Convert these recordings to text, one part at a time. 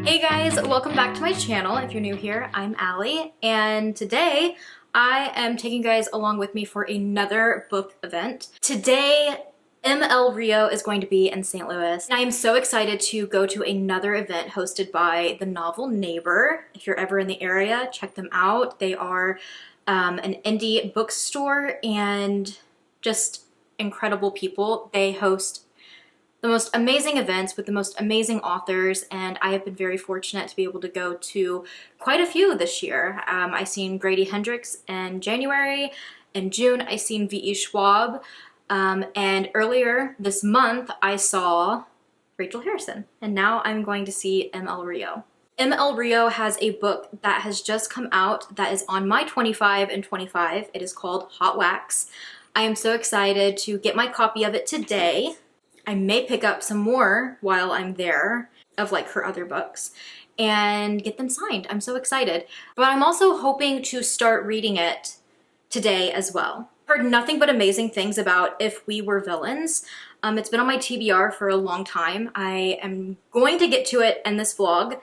Hey guys, welcome back to my channel. If you're new here, I'm Allie, and today I am taking you guys along with me for another book event. Today, M.L. Rio is going to be in St. Louis, and I am so excited to go to another event hosted by the novel Neighbor. If you're ever in the area, check them out. They are an indie bookstore and just incredible people. They host the most amazing events with the most amazing authors, and I have been very fortunate to be able to go to quite a few this year. I seen Grady Hendrix in January. In June, I seen V.E. Schwab. And earlier this month, I saw Rachel Harrison. And now I'm going to see M.L. Rio. M.L. Rio has a book that has just come out that is on my 25 and 25. It is called Hot Wax. I am so excited to get my copy of it today. I may pick up some more while I'm there of like her other books and get them signed. I'm so excited. But I'm also hoping to start reading it today as well. Heard nothing but amazing things about If We Were Villains. It's been on my TBR for a long time. I am going to get to it in this vlog.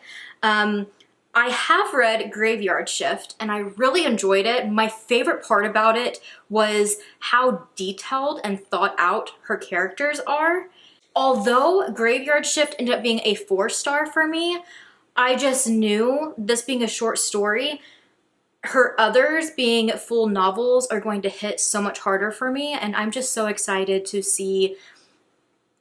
I have read Graveyard Shift and I really enjoyed it. My favorite part about it was how detailed and thought out her characters are. Although Graveyard Shift ended up being a 4-star for me, I just knew, this being a short story, her others being full novels are going to hit so much harder for me, and I'm just so excited to see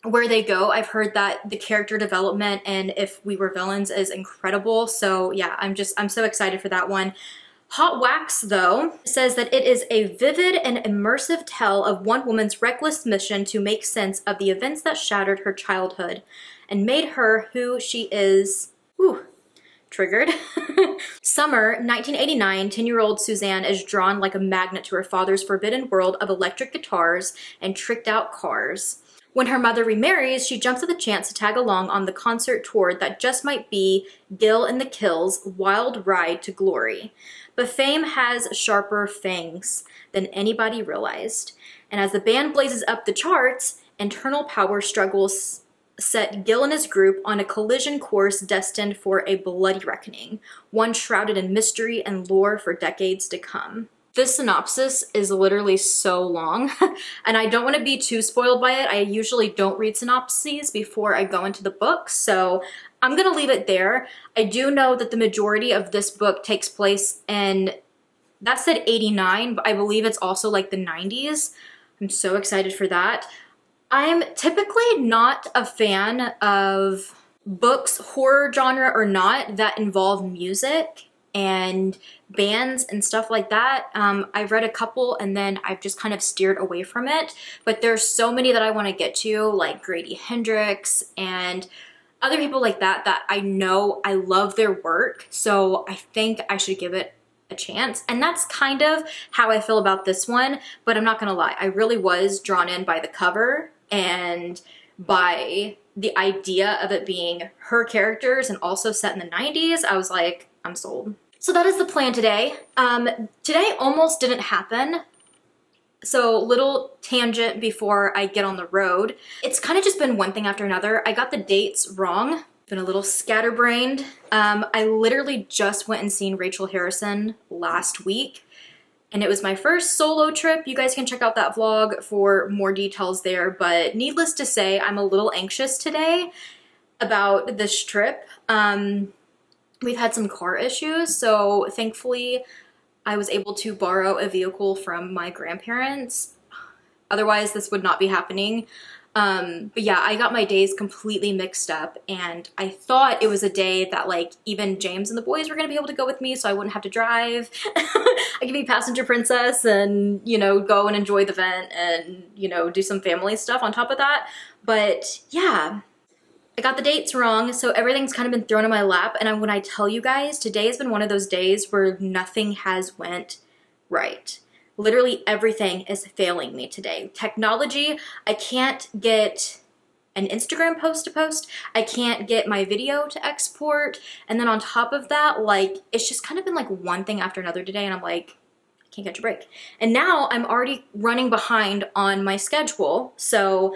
where they go. I've heard that the character development and If We Were Villains is incredible. So yeah, I'm so excited for that one. Hot Wax, though, says that it is a vivid and immersive tale of one woman's reckless mission to make sense of the events that shattered her childhood and made her who she is. Whew. Triggered. Summer 1989, 10-year-old Suzanne is drawn like a magnet to her father's forbidden world of electric guitars and tricked out cars. When her mother remarries, she jumps at the chance to tag along on the concert tour that just might be Gil and the Kills' wild ride to glory. But fame has sharper fangs than anybody realized. And as the band blazes up the charts, internal power struggles set Gil and his group on a collision course destined for a bloody reckoning, one shrouded in mystery and lore for decades to come. This synopsis is literally so long, and I don't want to be too spoiled by it. I usually don't read synopses before I go into the book, so I'm gonna leave it there. I do know that the majority of this book takes place in, that said 89, but I believe it's also like the 90s. I'm so excited for that. I'm typically not a fan of books, horror genre or not, that involve music and bands and stuff like that. I've read a couple and then I've just kind of steered away from it, but there's so many that I want to get to, like Grady Hendrix and other people like that, that I know I love their work, so I think I should give it a chance. And that's kind of how I feel about this one, but I'm not gonna lie, I really was drawn in by the cover and by the idea of it being her characters and also set in the 90s. I was like, I'm sold. So that is the plan today. Today almost didn't happen. So little tangent before I get on the road. It's kind of just been one thing after another. I got the dates wrong. Been a little scatterbrained. I literally just went and seen Rachel Harrison last week, and it was my first solo trip. You guys can check out that vlog for more details there, but needless to say, I'm a little anxious today about this trip. We've had some car issues, so thankfully I was able to borrow a vehicle from my grandparents. Otherwise, this would not be happening. But yeah, I got my days completely mixed up, and I thought it was a day that like even James and the boys were gonna be able to go with me, so I wouldn't have to drive. I could be passenger princess and, you know, go and enjoy the event and, you know, do some family stuff on top of that. But yeah, I got the dates wrong, so everything's kind of been thrown in my lap. And when I tell you guys, today has been one of those days where nothing has went right. Literally everything is failing me today. Technology, I can't get an Instagram post to post. I can't get my video to export. And then on top of that, like, it's just kind of been like one thing after another today. And I'm like, I can't catch a break. And now I'm already running behind on my schedule. So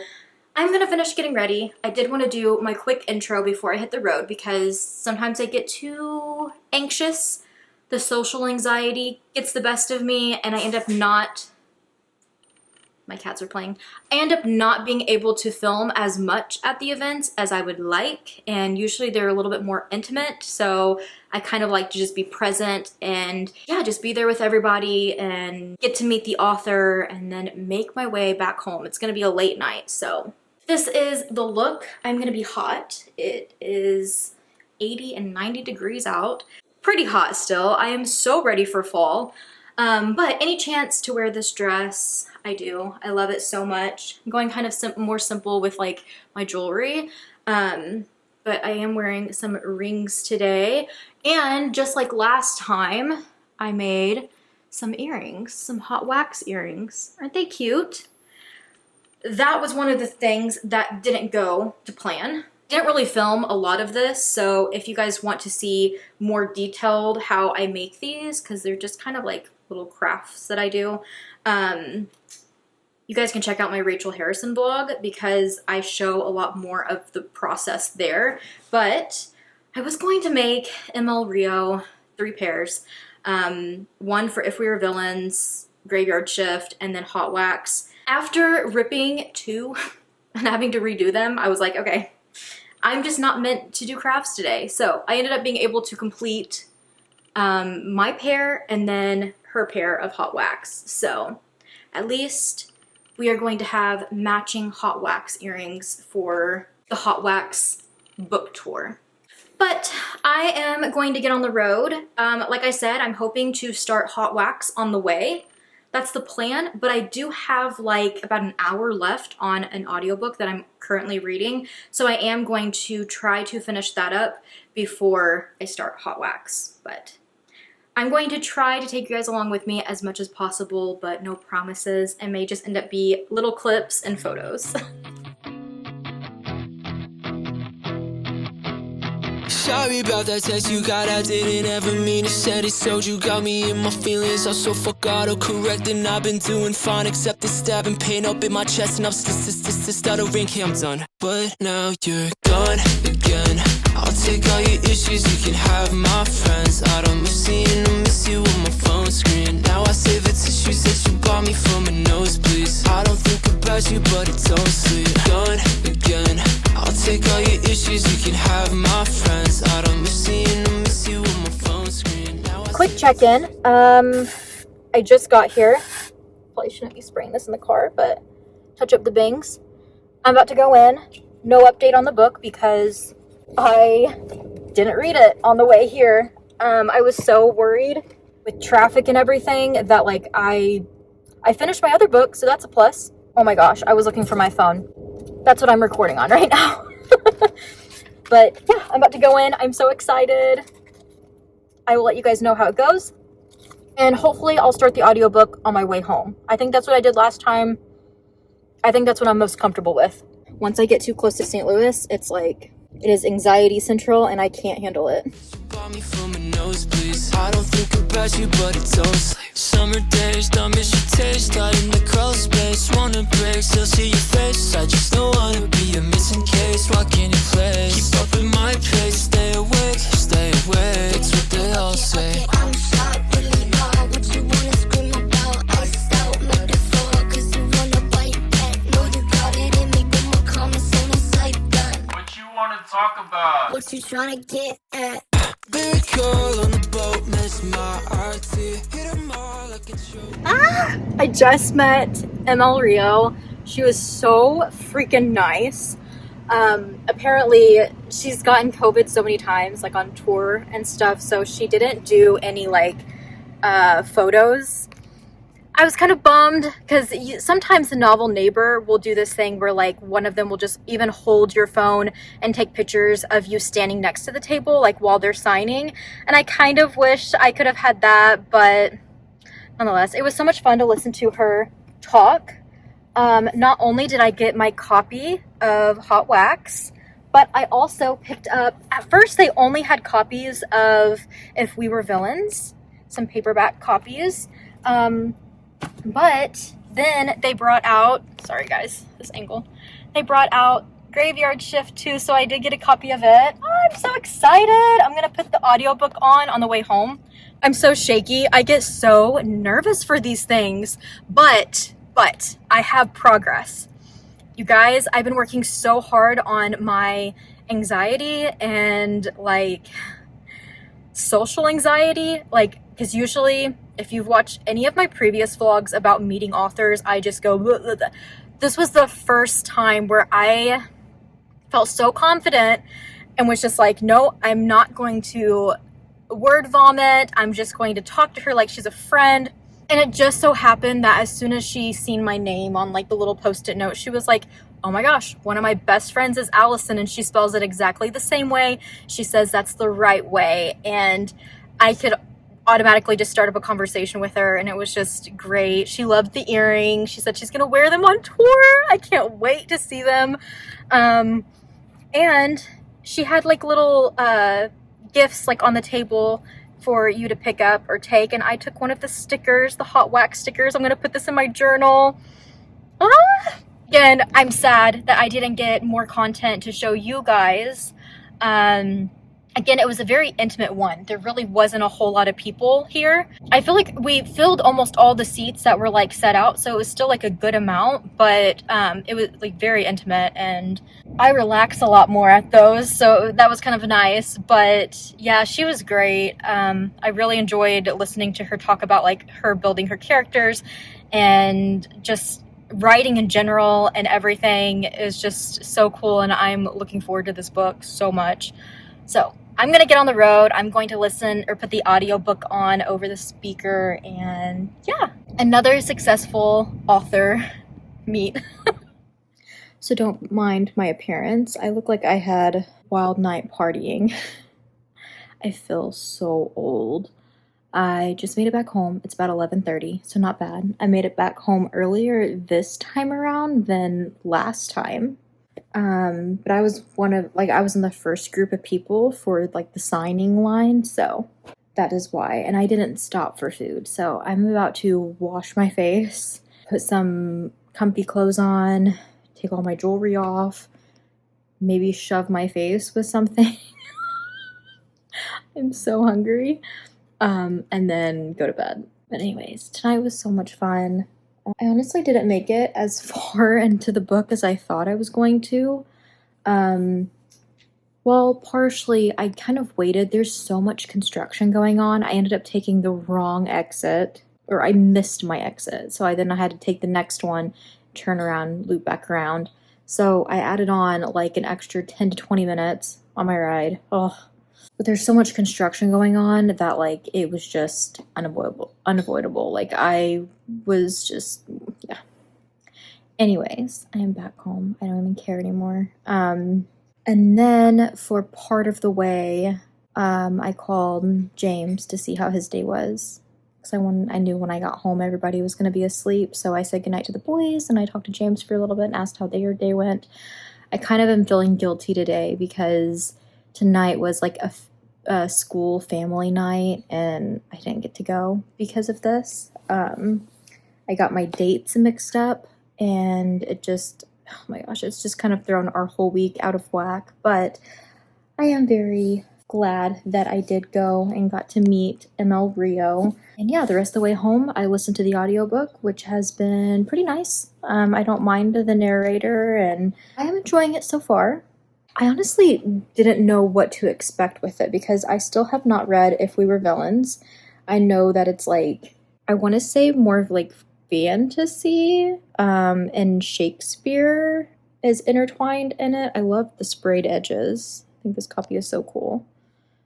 I'm gonna finish getting ready. I did want to do my quick intro before I hit the road because sometimes I get too anxious. The social anxiety gets the best of me and I end up not, my cats are playing, I end up not being able to film as much at the events as I would like, and usually they're a little bit more intimate, so I kind of like to just be present and yeah, just be there with everybody and get to meet the author and then make my way back home. It's gonna be a late night, so this is the look. I'm gonna be hot. It is 80 and 90 degrees out. Pretty hot still. I am so ready for fall. But any chance to wear this dress, I do. I love it so much. I'm going kind of more simple with like my jewelry. But I am wearing some rings today. And just like last time, I made some earrings, some hot wax earrings. Aren't they cute? That was one of the things that didn't go to plan. Didn't really film a lot of this, so if you guys want to see more detailed how I make these, because they're just kind of like little crafts that I do, you guys can check out my Rachel Harrison blog because I show a lot more of the process there. But I was going to make M.L. Rio 3 pairs, one for If We Were Villains, Graveyard Shift, and then Hot Wax. After ripping 2 and having to redo them, I was like, okay, I'm just not meant to do crafts today. So I ended up being able to complete my pair and then her pair of hot wax. So at least we are going to have matching hot wax earrings for the hot wax book tour. But I am going to get on the road. Like I said, I'm hoping to start hot wax on the way. That's the plan, but I do have like about an hour left on an audiobook that I'm currently reading, so I am going to try to finish that up before I start hot wax. But I'm going to try to take you guys along with me as much as possible, but no promises. It may just end up be little clips and photos. Sorry about that text you got, I didn't ever mean to send it. So you got me in my feelings, also fuck autocorrect. And I've been doing fine, except the stabbing pain up in my chest. And I'm stuttering, hey, I'm done. But now you're gone again. I'll take all your issues, you can have my friends. I don't miss seeing or miss you on my phone screen. Now I save the tissues that you bought me from a nosebleed. I don't think about you, but it don't sleep. Gone again. I'll take all your issues, you can have my friends. I don't miss seeing or miss you on my phone screen. Quick check-in. I just got here. Probably shouldn't be spraying this in the car, but touch up the bangs. I'm about to go in. No update on the book because I didn't read it on the way here. I was so worried with traffic and everything that like I finished my other book, so that's a plus. Oh my gosh, I was looking for my phone. That's what I'm recording on right now. But yeah, I'm about to go in. I'm so excited. I will let you guys know how it goes. And hopefully I'll start the audiobook on my way home. I think that's what I did last time. I think that's what I'm most comfortable with. Once I get too close to St. Louis, it's like, it is anxiety central and I can't handle it. I don't think about you, but it don't sleep. Summer days, don't miss your taste. Got in the crawl space, wanna break, still see your face. I just don't wanna be a missing case. What can you play? Keep up with my pace, stay awake, stay awake. That's what they all say. I'm shot, really hard. What you wanna scream about? Iced out, metaphor, cause you wanna bite back. Know you got it in me, but my comments on the side gun. What you wanna talk about? What you tryna get at? I just met M.L. Rio. She was so freaking nice. Apparently she's gotten COVID so many times, like on tour and stuff, so she didn't do any like photos. I was kind of bummed because sometimes the novel neighbor will do this thing where like one of them will just even hold your phone and take pictures of you standing next to the table like while they're signing, and I kind of wish I could have had that, but nonetheless, it was so much fun to listen to her talk. Not only did I get my copy of Hot Wax, but I also picked up, at first they only had copies of If We Were Villains, some paperback copies. But then they brought out, sorry guys, this angle. They brought out Graveyard Shift too, so I did get a copy of it. Oh, I'm so excited. I'm gonna put the audiobook on the way home. I'm so shaky. I get so nervous for these things, but I have progress. You guys, I've been working so hard on my anxiety and like social anxiety, like, because usually if you've watched any of my previous vlogs about meeting authors, I just go bleh, bleh, bleh. This was the first time where I felt so confident and was just like, no, I'm not going to word vomit. I'm just going to talk to her like she's a friend. And it just so happened that as soon as she seen my name on like the little post-it note, she was like, oh my gosh, one of my best friends is Allison and she spells it exactly the same way. She says that's the right way. And I could automatically just start up a conversation with her, and it was just great. She loved the earrings. She said she's gonna wear them on tour. I can't wait to see them. And she had like little gifts like on the table for you to pick up or take, and I took one of the stickers, the Hot Wax stickers. I'm gonna put this in my journal. Again, I'm sad that I didn't get more content to show you guys. Again, it was a very intimate one. There really wasn't a whole lot of people here. I feel like we filled almost all the seats that were like set out, so it was still like a good amount, but it was like very intimate, and I relax a lot more at those, so that was kind of nice. But yeah, she was great. I really enjoyed listening to her talk about like her building her characters and just writing in general, and everything is just so cool, and I'm looking forward to this book so much. So I'm gonna get on the road. I'm going to listen or put the audiobook on over the speaker, and yeah, another successful author meet. So don't mind my appearance. I look like I had a wild night partying. I feel so old. I just made it back home. It's about 11:30, so not bad. I made it back home earlier this time around than last time. But I was I was in the first group of people for like the signing line, so that is why. And I didn't stop for food, so I'm about to wash my face, put some comfy clothes on, take all my jewelry off, maybe shove my face with something. I'm so hungry. And then go to bed. But anyways, tonight was so much fun. I honestly didn't make it as far into the book as I thought I was going to. Well, partially, I kind of waited. There's so much construction going on. I ended up taking the wrong exit, or I missed my exit. So I had to take the next one, turn around, loop back around. So I added on like an extra 10 to 20 minutes on my ride. Oh. But there's so much construction going on that like it was just unavoidable. Like I was just, yeah. Anyways, I am back home. I don't even care anymore. And then for part of the way, I called James to see how his day was. Because I knew when I got home everybody was going to be asleep. So I said goodnight to the boys, and I talked to James for a little bit and asked how their day went. I kind of am feeling guilty today because tonight was like a school family night, and I didn't get to go because of this. I got my dates mixed up, and it just, oh my gosh, it's just kind of thrown our whole week out of whack. But I am very glad that I did go and got to meet M.L. Rio. And yeah, the rest of the way home, I listened to the audiobook, which has been pretty nice. I don't mind the narrator, and I am enjoying it so far. I honestly didn't know what to expect with it because I still have not read If We Were Villains. I know that it's like, I want to say more of like fantasy, and Shakespeare is intertwined in it. I love the sprayed edges. I think this copy is so cool.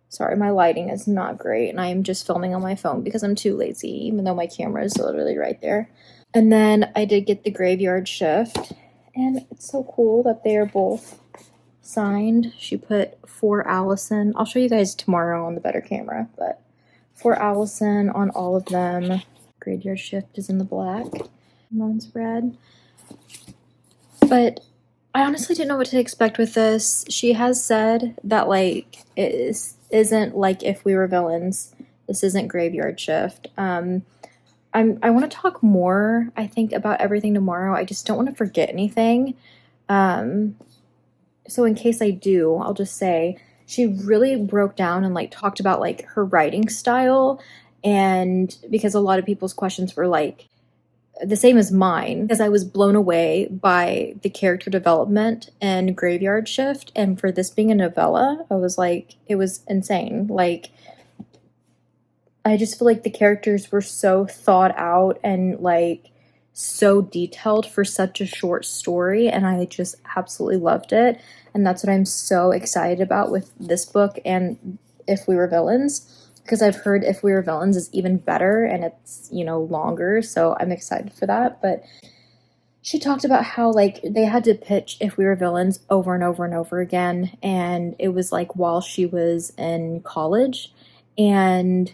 Sorry, my lighting is not great, and I am just filming on my phone because I'm too lazy, even though my camera is literally right there. And then I did get the Graveyard Shift, and it's so cool that they are both signed. She put for Allison. I'll show you guys tomorrow on the better camera, but for Allison on all of them. Graveyard Shift is in the black. Mine's red. But I honestly didn't know what to expect with this. She has said that like it isn't like If We Were Villains. This isn't Graveyard Shift. I want to talk more, I think, about everything tomorrow. I just don't want to forget anything. So in case I do, I'll just say she really broke down and like talked about like her writing style, and because a lot of people's questions were like the same as mine, because I was blown away by the character development and Graveyard Shift, and for this being a novella, I was like, it was insane. Like, I just feel like the characters were so thought out and like so detailed for such a short story, and I just absolutely loved it. And that's what I'm so excited about with this book and If We Were Villains, because I've heard If We Were Villains is even better and it's, you know, longer, so I'm excited for that. But she talked about how like they had to pitch If We Were Villains over and over and over again, and it was like while she was in college. And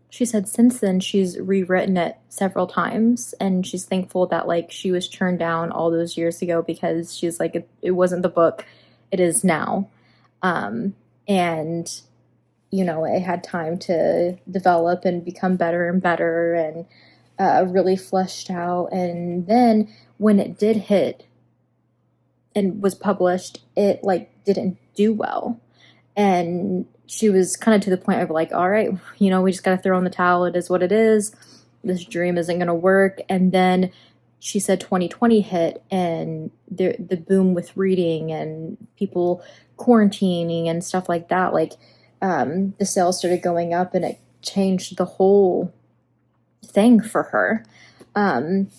she said since then she's rewritten it several times, and she's thankful that like she was turned down all those years ago, because she's like, it wasn't the book it is now. And you know, it had time to develop and become better and better, and really fleshed out. And then when it did hit and was published, it like didn't do well, and she was kind of to the point of like, all right, you know, we just got to throw in the towel. It is what it is. This dream isn't going to work. And then she said 2020 hit, and the boom with reading and people quarantining and stuff like that, like the sales started going up, and it changed the whole thing for her. And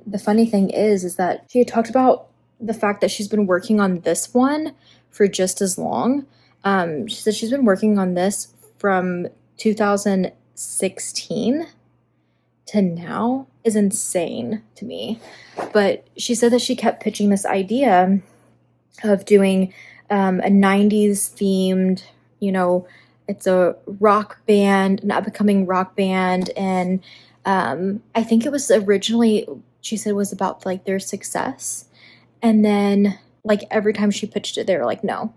the funny thing is that she had talked about the fact that she's been working on this one for just as long. She said she's been working on this from 2016 to now, is insane to me. But she said that she kept pitching this idea of doing a 90s themed, you know, it's a rock band, an up-and-coming rock band. And I think it was originally, she said, was about like their success. And then like every time she pitched it, they were like, no,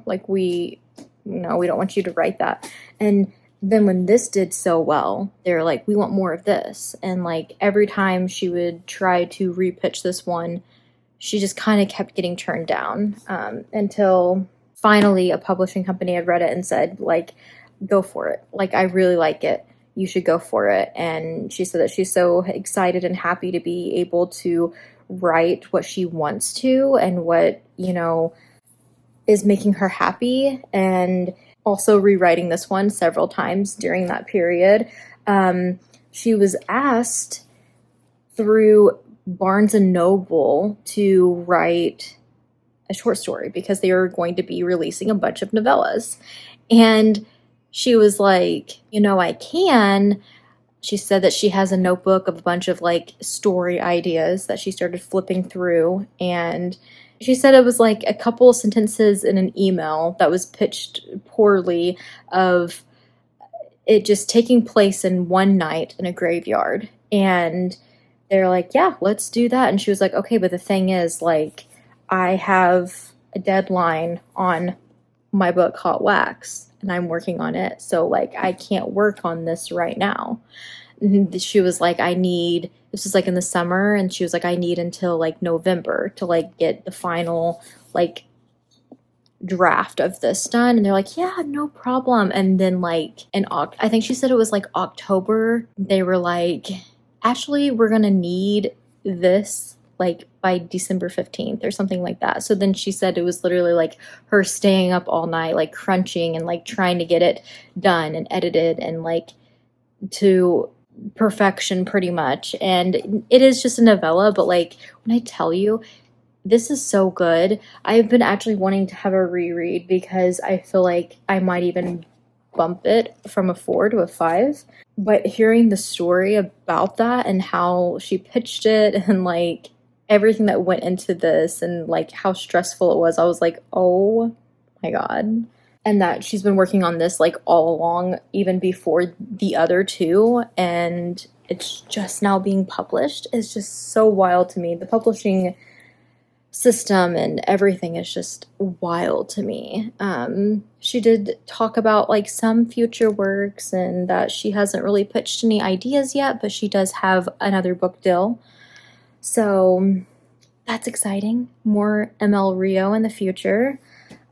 like we don't want you to write that. And then when this did so well, they're like, we want more of this. And like every time she would try to repitch this one, she just kind of kept getting turned down, until finally a publishing company had read it and said, like, go for it. Like, I really like it. You should go for it. And she said that she's so excited and happy to be able to write what she wants to and what, you know, is making her happy, and also rewriting this one several times during that period. She was asked through Barnes and Noble to write a short story because they were going to be releasing a bunch of novellas. And she was like, you know, I can. She said that she has a notebook of a bunch of like story ideas that she started flipping through, and she said it was like a couple of sentences in an email that was pitched poorly of it just taking place in one night in a graveyard. And they're like, yeah, let's do that. And she was like, okay, but the thing is, like, I have a deadline on my book, Hot Wax, and I'm working on it. So, like, I can't work on this right now. And she was like, this was like in the summer, and she was like, I need until like November to like get the final like draft of this done. And they're like, yeah, no problem. And then like I think she said it was like October, they were like, actually, we're gonna need this like by December 15th or something like that. So then she said it was literally like her staying up all night, like crunching and like trying to get it done and edited and like to perfection pretty much. And it is just a novella, but like when I tell you, this is so good. I've been actually wanting to have a reread because I feel like I might even bump it from a 4 to a 5. But hearing the story about that and how she pitched it and like everything that went into this and like how stressful it was, I was like, oh my God. And that she's been working on this like all along, even before the other two, and it's just now being published. It's just so wild to me. The publishing system and everything is just wild to me. She did talk about like some future works and that she hasn't really pitched any ideas yet, but she does have another book deal. So that's exciting. More M.L. Rio in the future.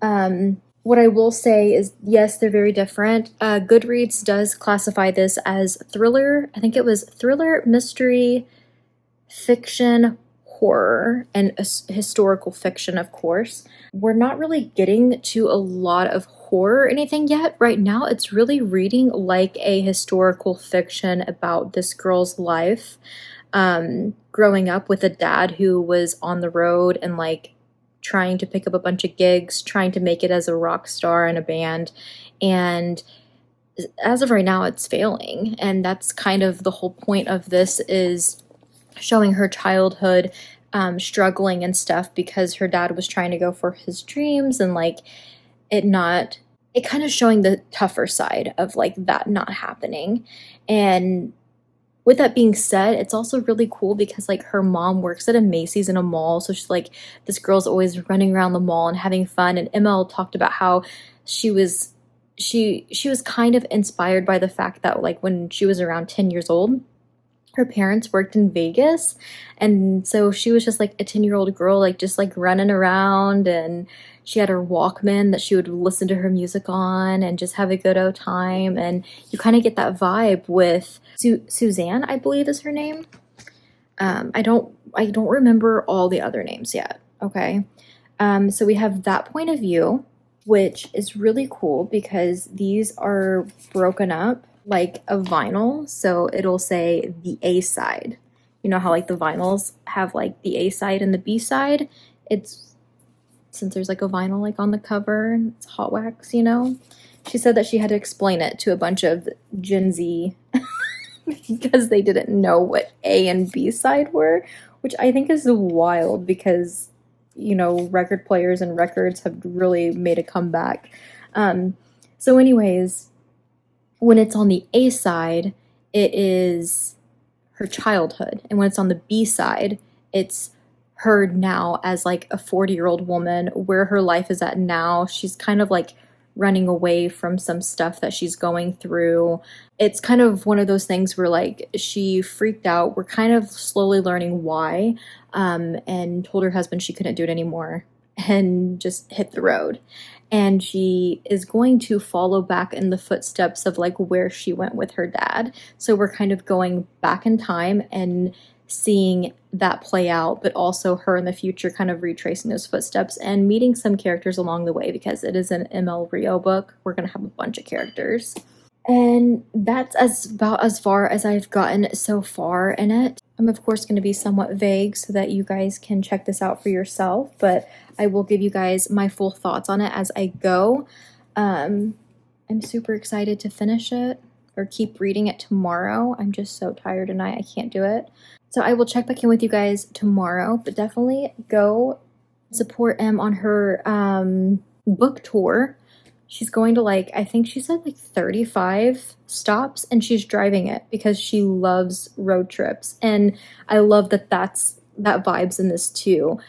What I will say is, yes, they're very different. Goodreads does classify this as thriller. I think it was thriller, mystery, fiction, horror, and historical fiction, of course. We're not really getting to a lot of horror or anything yet. Right now, it's really reading like a historical fiction about this girl's life, growing up with a dad who was on the road and like trying to pick up a bunch of gigs, trying to make it as a rock star in a band. And as of right now, it's failing. And that's kind of the whole point of this, is showing her childhood, struggling and stuff because her dad was trying to go for his dreams, and like it kind of showing the tougher side of like that not happening. And with that being said, it's also really cool because like her mom works at a Macy's in a mall, so she's like, this girl's always running around the mall and having fun. And M.L. talked about how she was kind of inspired by the fact that like when she was around 10 years old, her parents worked in Vegas, and so she was just like a 10-year-old girl, like just like running around, and she had her Walkman that she would listen to her music on and just have a good old time. And you kind of get that vibe with Suzanne, I believe is her name. I don't remember all the other names yet. Okay. So we have that point of view, which is really cool because these are broken up like a vinyl. So it'll say the A side. You know how like the vinyls have like the A side and the B side? It's, since there's like a vinyl like on the cover, it's hot wax, you know? She said that she had to explain it to a bunch of Gen Z because they didn't know what A and B side were, which I think is wild because, you know, record players and records have really made a comeback. So anyways, when it's on the A side, it is her childhood. And when it's on the B side, it's her now as like a 40-year-old woman, where her life is at now. She's kind of like running away from some stuff that she's going through. It's kind of one of those things where like she freaked out. We're kind of slowly learning why, and told her husband she couldn't do it anymore and just hit the road. And she is going to follow back in the footsteps of like where she went with her dad. So we're kind of going back in time and seeing that play out, but also her in the future kind of retracing those footsteps and meeting some characters along the way, because it is an M.L. Rio book. We're going to have a bunch of characters. And that's about as far as I've gotten so far in it. I'm of course going to be somewhat vague so that you guys can check this out for yourself, but I will give you guys my full thoughts on it as I go. I'm super excited to finish it or keep reading it tomorrow. I'm just so tired tonight. I can't do it. So I will check back in with you guys tomorrow, but definitely go support Em on her book tour. She's going to like, I think she said like 35 stops, and she's driving it because she loves road trips. And I love that that vibes in this too.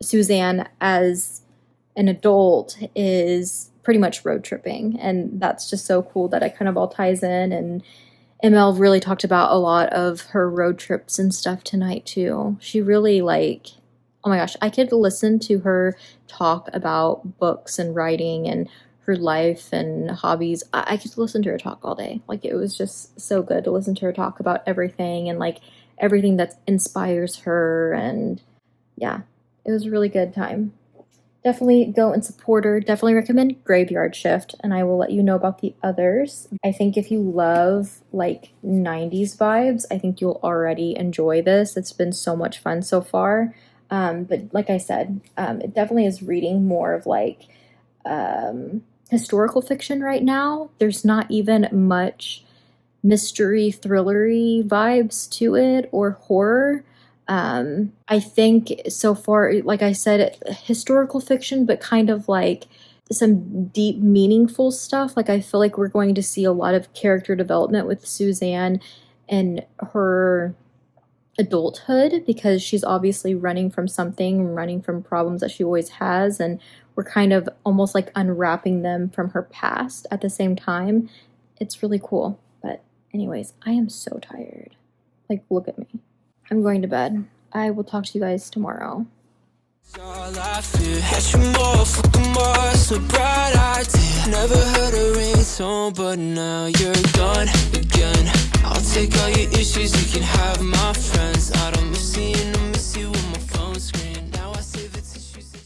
Suzanne as an adult is pretty much road tripping, and that's just so cool that it kind of all ties in. And M.L. really talked about a lot of her road trips and stuff tonight too. She really like, oh my gosh, I could listen to her talk about books and writing and her life and hobbies. I could listen to her talk all day. Like, it was just so good to listen to her talk about everything and like everything that inspires her. And yeah, it was a really good time. Definitely go and support her. Definitely recommend Graveyard Shift, and I will let you know about the others. I think if you love like 90s vibes, I think you'll already enjoy this. It's been so much fun so far. But like I said, it definitely is reading more of like historical fiction right now. There's not even much mystery, thrillery vibes to it or horror. I think so far, like I said, historical fiction, but kind of like some deep, meaningful stuff. Like, I feel like we're going to see a lot of character development with Suzanne and her adulthood, because she's obviously running from something, running from problems that she always has, and we're kind of almost like unwrapping them from her past at the same time. It's really cool. But anyways, I am so tired. Like, look at me. I'm going to bed. I will talk to you guys tomorrow. All I fear, had you more, fucking more, so bright idea. Never heard a ringtone, but now you're gone again. I'll take all your issues, you can have my friends. I don't miss seeing them, miss you on my phone screen. Now I save the tissues that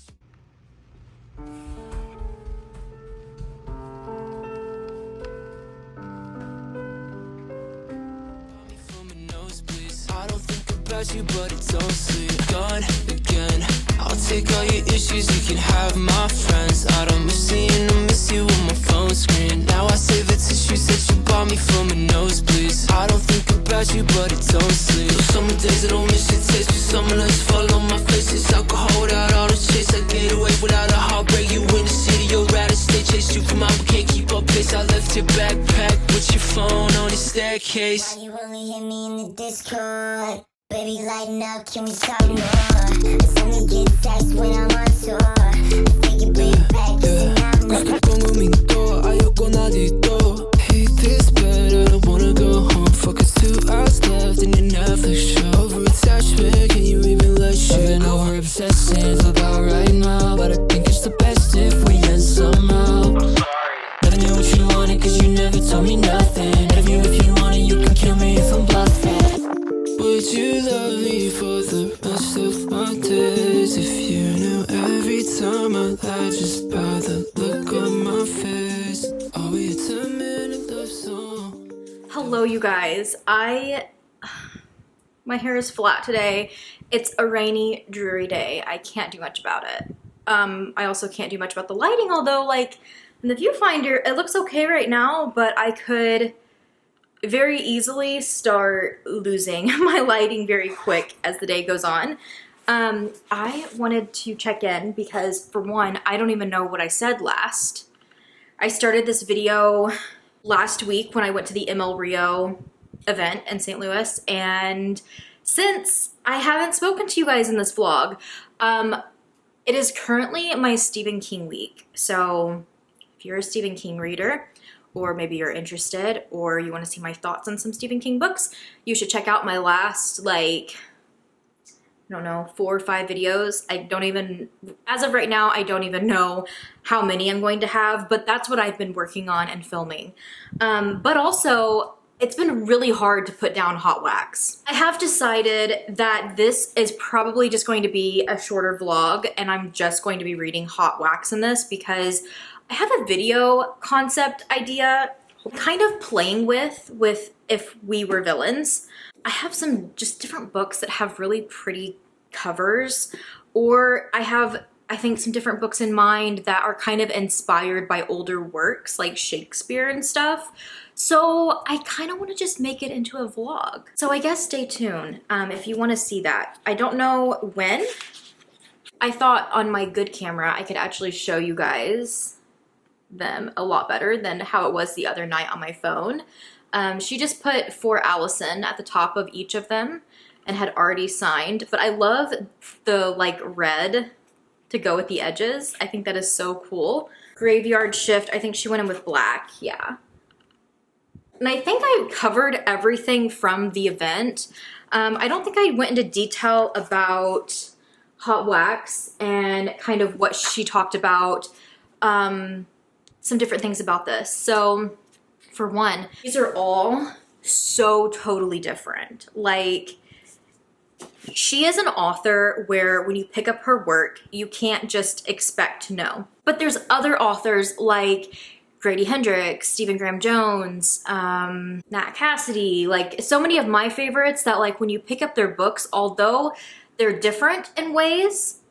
you from a nosebleed. I don't think about you, but it don't sleep. Gone again. I'll take all your issues, you can have my friends. I don't miss seeing them, miss you on my phone screen. Now I save the tissues that you bought me from a nosebleed. I don't think about you, but it don't sleep. Some days I don't miss your taste, but some nights fall on my face. It's alcohol without all the chase. I get away without a heartbreak. You in the city, you're out of state. Chase you from out, we can't keep up pace. I left your backpack with your phone on the staircase. Why you only hit me in the Discord? Baby, lighten up, can we talk more? I only get text when I'm on tour. Take it, bring it back, Gusto kong huminto, ayoko na dito. Hate this bed, I don't wanna go home. Fuck, it's 2 hours left in your Netflix show. Over attachment, can you even let shit go? I've been over obsessive about right now, but I think it's the best if we end somehow. Never knew what you wanted, cause you never told me nothing. If you want it, you can kill me if I'm bluffing. Would you love me for the rest of my days? If you knew every time I lie just by the look on my face. Are we a 10-minute love song? Hello, you guys. My hair is flat today. It's a rainy, dreary day. I can't do much about it. I also can't do much about the lighting, although, like, in the viewfinder, it looks okay right now, but I could very easily start losing my lighting very quick as the day goes on. I wanted to check in because, for one, I don't even know what I said last. I started this video last week when I went to the M.L. Rio event in St. Louis, and since I haven't spoken to you guys in this vlog, it is currently my Stephen King week. So if you're a Stephen King reader, or maybe you're interested, or you want to see my thoughts on some Stephen King books, you should check out my last, like, I don't know, 4 or 5 videos. As of right now, I don't even know how many I'm going to have, but that's what I've been working on and filming. But also, it's been really hard to put down Hot Wax. I have decided that this is probably just going to be a shorter vlog, and I'm just going to be reading Hot Wax in this because I have a video concept idea kind of playing with If We Were Villains. I have some just different books that have really pretty covers, or I have, I think, some different books in mind that are kind of inspired by older works like Shakespeare and stuff. So I kind of want to just make it into a vlog. So I guess stay tuned if you want to see that. I don't know when. I thought on my good camera I could actually show you guys them a lot better than how it was the other night on my phone. She just put for Allison at the top of each of them and had already signed, but I love the like red to go with the edges. I think that is so cool. Graveyard Shift, I think she went in with black, yeah. And I think I covered everything from the event. I don't think I went into detail about Hot Wax and kind of what she talked about, some different things about this. So for one, these are all so totally different. Like, she is an author where when you pick up her work, you can't just expect to know. But there's other authors like Grady Hendrix, Stephen Graham Jones, Nat Cassidy, like so many of my favorites that, like, when you pick up their books, although they're different in ways,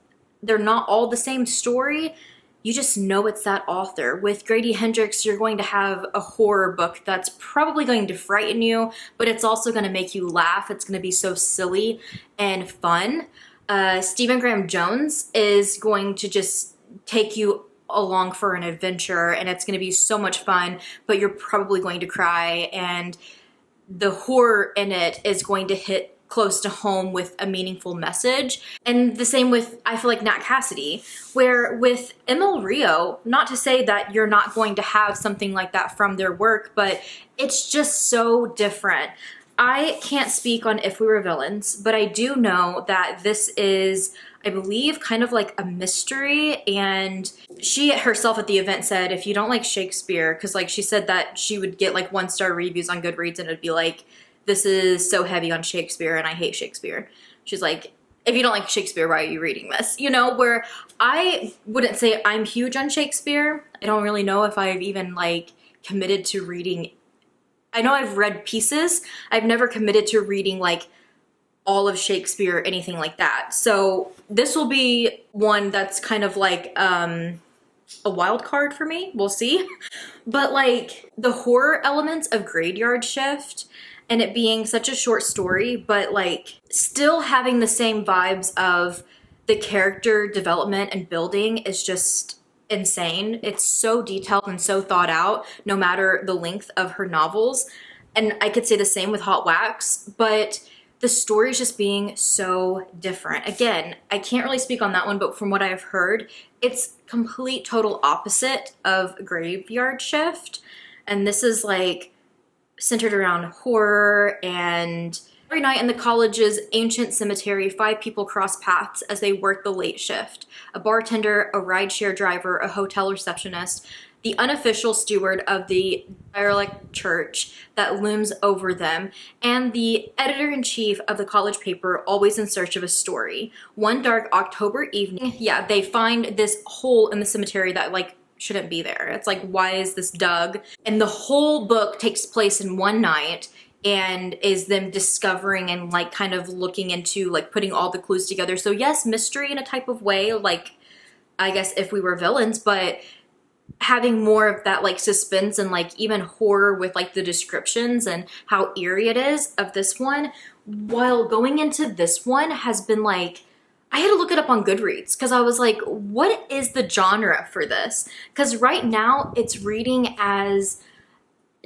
they're not all the same story, you just know it's that author. With Grady Hendrix, you're going to have a horror book that's probably going to frighten you, but it's also going to make you laugh. It's going to be so silly and fun. Stephen Graham Jones is going to just take you along for an adventure, and it's going to be so much fun, but you're probably going to cry, and the horror in it is going to hit close to home with a meaningful message. And the same with, I feel like, Nat Cassidy, where with M.L. Rio, not to say that you're not going to have something like that from their work, but it's just so different. I can't speak on If We Were Villains, but I do know that this is, I believe, kind of like a mystery, and she herself at the event said if you don't like Shakespeare, because like she said that she would get like 1-star reviews on Goodreads and it'd be like, this is so heavy on Shakespeare and I hate Shakespeare. She's like, if you don't like Shakespeare, why are you reading this? You know, where I wouldn't say I'm huge on Shakespeare. I don't really know if I've even like committed to reading. I know I've read pieces. I've never committed to reading like all of Shakespeare or anything like that. So this will be one that's kind of like a wild card for me. We'll see. But like the horror elements of Graveyard Shift and it being such a short story, but like still having the same vibes of the character development and building is just insane. It's so detailed and so thought out, no matter the length of her novels. And I could say the same with Hot Wax, but the story is just being so different. Again, I can't really speak on that one, but from what I've heard, it's complete total opposite of Graveyard Shift. And this is like centered around horror, and every night in the college's ancient cemetery, 5 people cross paths as they work the late shift. A bartender, a rideshare driver, a hotel receptionist, the unofficial steward of the derelict church that looms over them, and the editor-in-chief of the college paper, always in search of a story. One dark October evening, yeah, they find this hole in the cemetery that like shouldn't be there. It's like, why is this dug? And the whole book takes place in one night and is them discovering and like kind of looking into like putting all the clues together. So yes, mystery in a type of way, like I guess If We Were Villains, but having more of that like suspense and like even horror with like the descriptions and how eerie it is of this one, while going into this one has been like, I had to look it up on Goodreads because I was like, what is the genre for this? Because right now it's reading as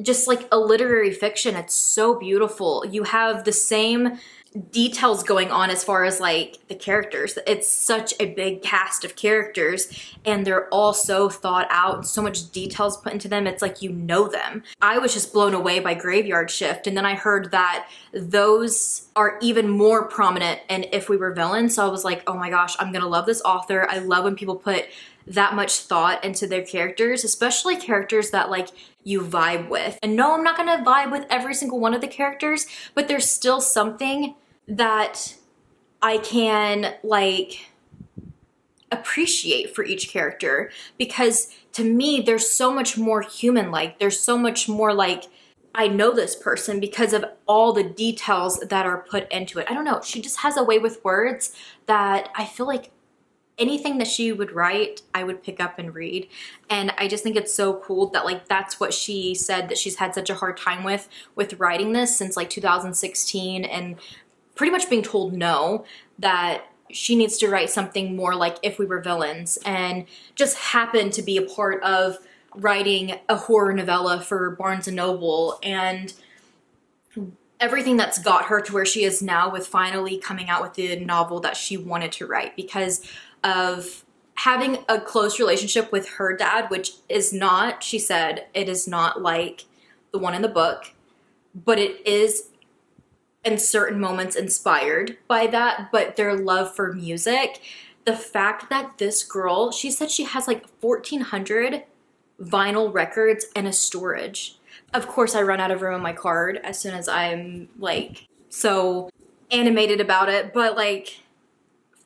just like a literary fiction. It's so beautiful. You have the same details going on as far as like the characters. It's such a big cast of characters and they're all so thought out, so much details put into them. It's like you know them. I was just blown away by Graveyard Shift, and then I heard that those are even more prominent in If We Were Villains. So I was like, oh my gosh, I'm gonna love this author. I love when people put that much thought into their characters, especially characters that like you vibe with. And no, I'm not gonna vibe with every single one of the characters, but there's still something that I can like appreciate for each character, because to me they're so much more human-like. There's so much more like, I know this person because of all the details that are put into it. I don't know, she just has a way with words that I feel like anything that she would write, I would pick up and read. And I just think it's so cool that like that's what she said that she's had such a hard time with writing this since like 2016, and pretty much being told no, that she needs to write something more like If We Were Villains, and just happened to be a part of writing a horror novella for Barnes & Noble, and everything that's got her to where she is now with finally coming out with the novel that she wanted to write, because of having a close relationship with her dad, which is not, she said, it is not like the one in the book, but it is in certain moments inspired by that. But their love for music, the fact that this girl, she said she has like 1,400 vinyl records and a storage. Of course, I run out of room on my card as soon as I'm like so animated about it, but like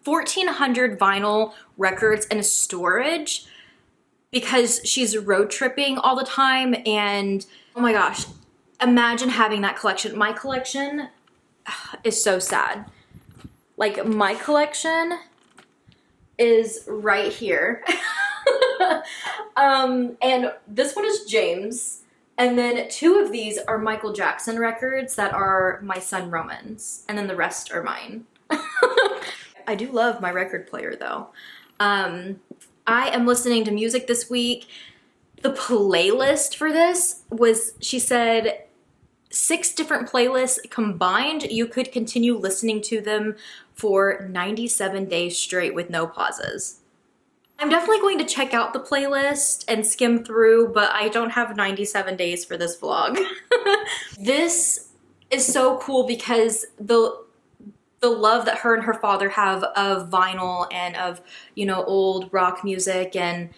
1,400 vinyl records and a storage, because she's road tripping all the time. And oh my gosh, imagine having that collection. My collection is so sad. Like my collection is right here. And this one is James. And then 2 of these are Michael Jackson records that are my son Roman's. And then the rest are mine. I do love my record player though. I am listening to music this week. The playlist for this was, she said, 6 different playlists combined. You could continue listening to them for 97 days straight with no pauses. I'm definitely going to check out the playlist and skim through, but I don't have 97 days for this vlog. This is so cool because the love that her and her father have of vinyl and of, you know, old rock music and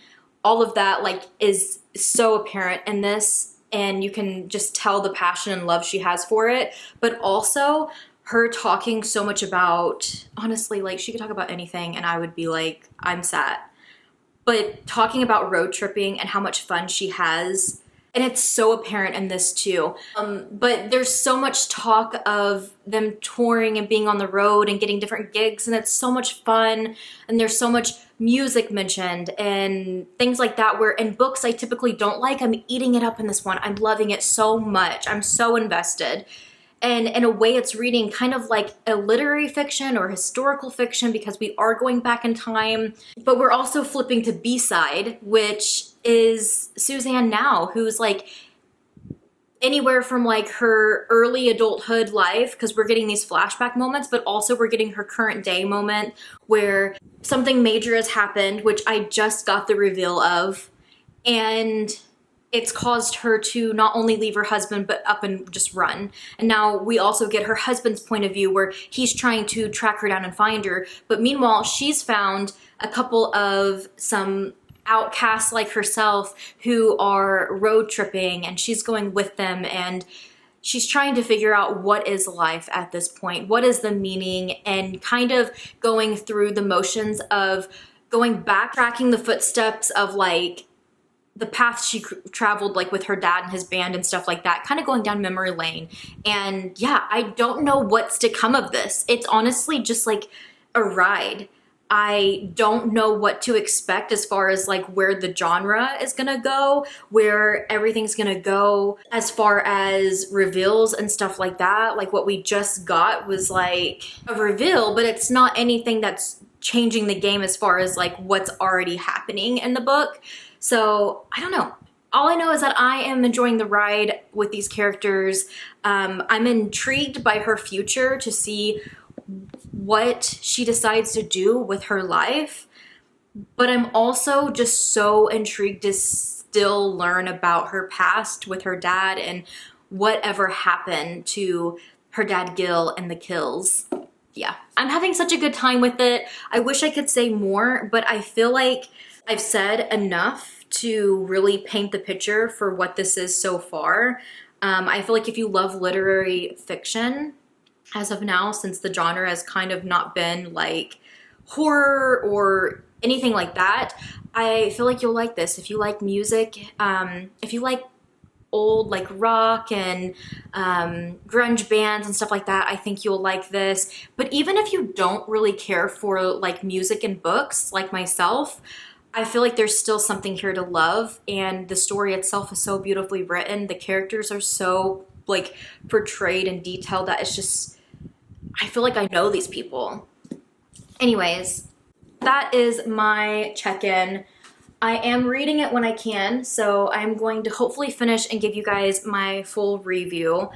all of that, like, is so apparent in this, and you can just tell the passion and love she has for it. But also her talking so much about, honestly, like, she could talk about anything and I would be like, I'm sad. But talking about road tripping and how much fun she has, and it's so apparent in this too. But there's so much talk of them touring and being on the road and getting different gigs, and it's so much fun. And there's so much music mentioned and things like that, where in books I typically don't like. I'm eating it up in this one. I'm loving it so much. I'm so invested. And in a way, it's reading kind of like a literary fiction or historical fiction, because we are going back in time, but we're also flipping to B-side, which is Suzanne now, who's like anywhere from like her early adulthood life, because we're getting these flashback moments, but also we're getting her current day moment where something major has happened, which I just got the reveal of, and it's caused her to not only leave her husband, but up and just run. And now we also get her husband's point of view, where he's trying to track her down and find her. But meanwhile, she's found a couple of some outcasts like herself who are road tripping, and she's going with them, and she's trying to figure out what is life at this point, what is the meaning, and kind of going through the motions of going back, tracking the footsteps of like the path she traveled, like with her dad and his band and stuff like that, kind of going down memory lane. And yeah, I don't know what's to come of this. It's honestly just like a ride. I don't know what to expect as far as like where the genre is gonna go, where everything's gonna go as far as reveals and stuff like that. Like what we just got was like a reveal, but it's not anything that's changing the game as far as like what's already happening in the book. So I don't know. All I know is that I am enjoying the ride with these characters. I'm intrigued by her future to see what she decides to do with her life. But I'm also just so intrigued to still learn about her past with her dad and whatever happened to her dad Gil and the Kills. Yeah, I'm having such a good time with it. I wish I could say more, but I feel like I've said enough to really paint the picture for what this is so far. I feel like if you love literary fiction, as of now, since the genre has kind of not been like horror or anything like that, I feel like you'll like this. If you like music, if you like old like rock and grunge bands and stuff like that, I think you'll like this. But even if you don't really care for like music and books like myself, I feel like there's still something here to love, and the story itself is so beautifully written. The characters are so like portrayed and detailed that it's just, I feel like I know these people. Anyways, that is my check-in. I am reading it when I can, so I'm going to hopefully finish and give you guys my full review,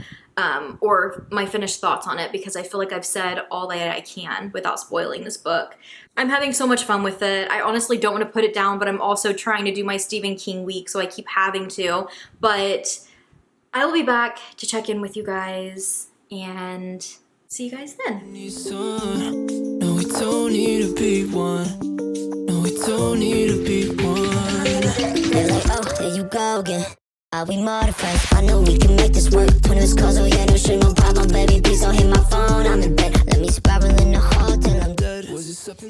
or my finished thoughts on it, because I feel like I've said all that I can without spoiling this book. I'm having so much fun with it. I honestly don't want to put it down, but I'm also trying to do my Stephen King week, so I keep having to. But I will be back to check in with you guys, and see you guys then. Nissan. No, we don't need to be one. No, we don't need to be one. They're like, oh, there you go again. Are we modified? I know we can make this work. 20 missed calls, oh yeah, no shit, no problem, baby. Please don't hit my phone, I'm in bed. Let me spiral in the hall till I'm dead.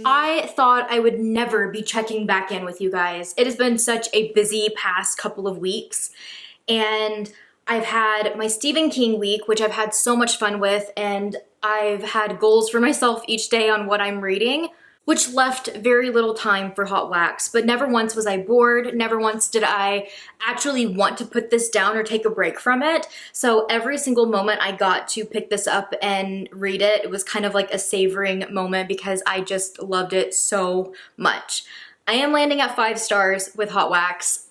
I thought I would never be checking back in with you guys. It has been such a busy past couple of weeks, and I've had my Stephen King week, which I've had so much fun with, and I've had goals for myself each day on what I'm reading, which left very little time for Hot Wax. But never once was I bored. Never once did I actually want to put this down or take a break from it. So every single moment I got to pick this up and read it, it was kind of like a savoring moment because I just loved it so much. I am landing at 5 stars with Hot Wax.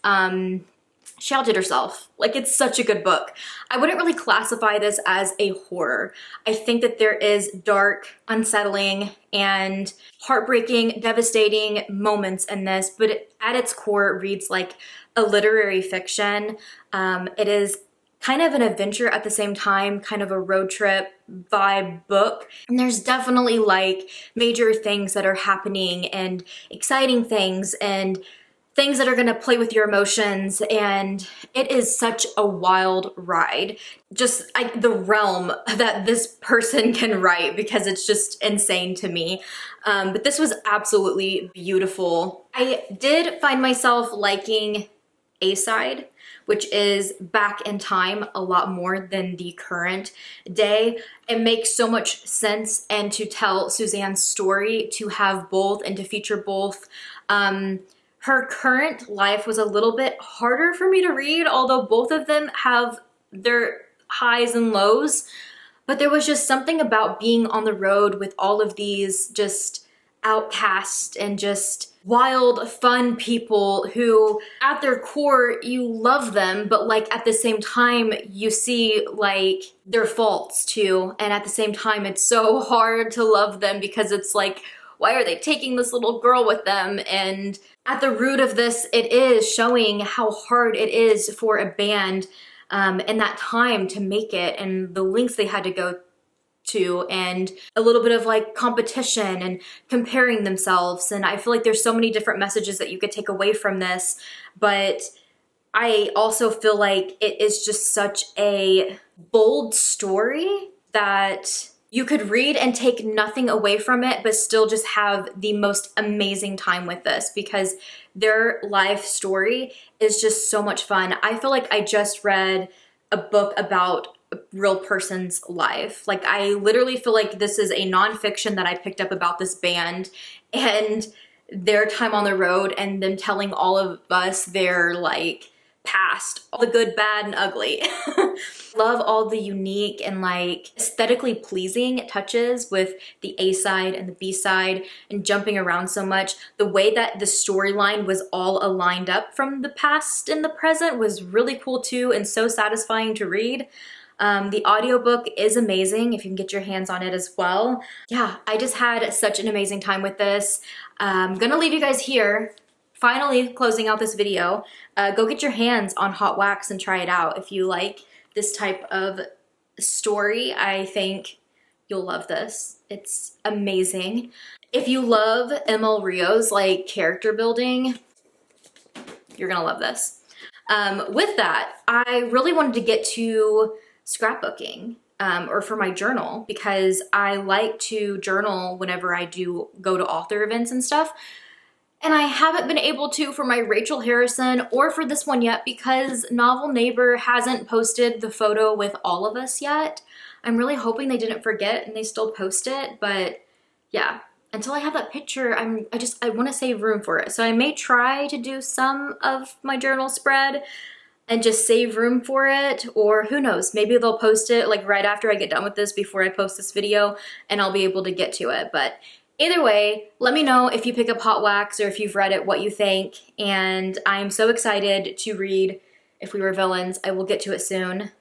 She outdid herself. Like, it's such a good book. I wouldn't really classify this as a horror. I think that there is dark, unsettling, and heartbreaking, devastating moments in this, but at its core, it reads like a literary fiction. It is kind of an adventure at the same time, kind of a road trip vibe book. And there's definitely like major things that are happening and exciting things and things that are gonna play with your emotions, and it is such a wild ride. Just the realm that this person can write, because it's just insane to me. But this was absolutely beautiful. I did find myself liking A-side, which is back in time a lot more than the current day. It makes so much sense, and to tell Suzanne's story, to have both and to feature both. Her current life was a little bit harder for me to read, although both of them have their highs and lows. But there was just something about being on the road with all of these just outcasts and just wild, fun people who at their core, you love them, but like at the same time, you see like their faults too. And at the same time, it's so hard to love them because it's like, why are they taking this little girl with them? And at the root of this, it is showing how hard it is for a band in that time to make it, and the lengths they had to go to, and a little bit of like competition and comparing themselves. And I feel like there's so many different messages that you could take away from this, but I also feel like it is just such a bold story that you could read and take nothing away from it, but still just have the most amazing time with this, because their life story is just so much fun. I feel like I just read a book about a real person's life. Like, I literally feel like this is a nonfiction that I picked up about this band and their time on the road, and them telling all of us their like past, all the good, bad, and ugly. Love all the unique and like aesthetically pleasing touches with the A side and the B side and jumping around so much. The way that the storyline was all aligned up from the past and the present was really cool too, and so satisfying to read. The audiobook is amazing if you can get your hands on it as well. Yeah, I just had such an amazing time with this. I'm gonna leave you guys here. Finally closing out this video. Go get your hands on Hot Wax and try it out. If you like this type of story, I think you'll love this. It's amazing. If you love M.L. Rio's like character building, you're gonna love this. With that, I really wanted to get to scrapbooking or for my journal, because I like to journal whenever I do go to author events and stuff. And I haven't been able to for my Rachel Harrison or for this one yet, because Novel Neighbor hasn't posted the photo with all of us yet. I'm really hoping they didn't forget and they still post it, but yeah, until I have that picture, I want to save room for it. So I may try to do some of my journal spread and just save room for it, or who knows, maybe they'll post it like right after I get done with this, before I post this video, and I'll be able to get to it. But either way, let me know if you pick up Hot Wax or if you've read it, what you think. And I'm so excited to read If We Were Villains. I will get to it soon.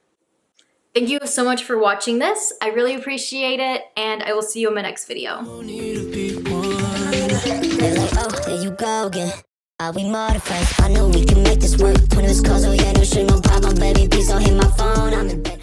Thank you so much for watching this. I really appreciate it, and I will see you in my next video. They're like, oh, there you go again. Are we modified? I know we can make this work. 20 missed calls, oh yeah, no shit, no problem, baby. Please don't hit my phone, I'm in bed.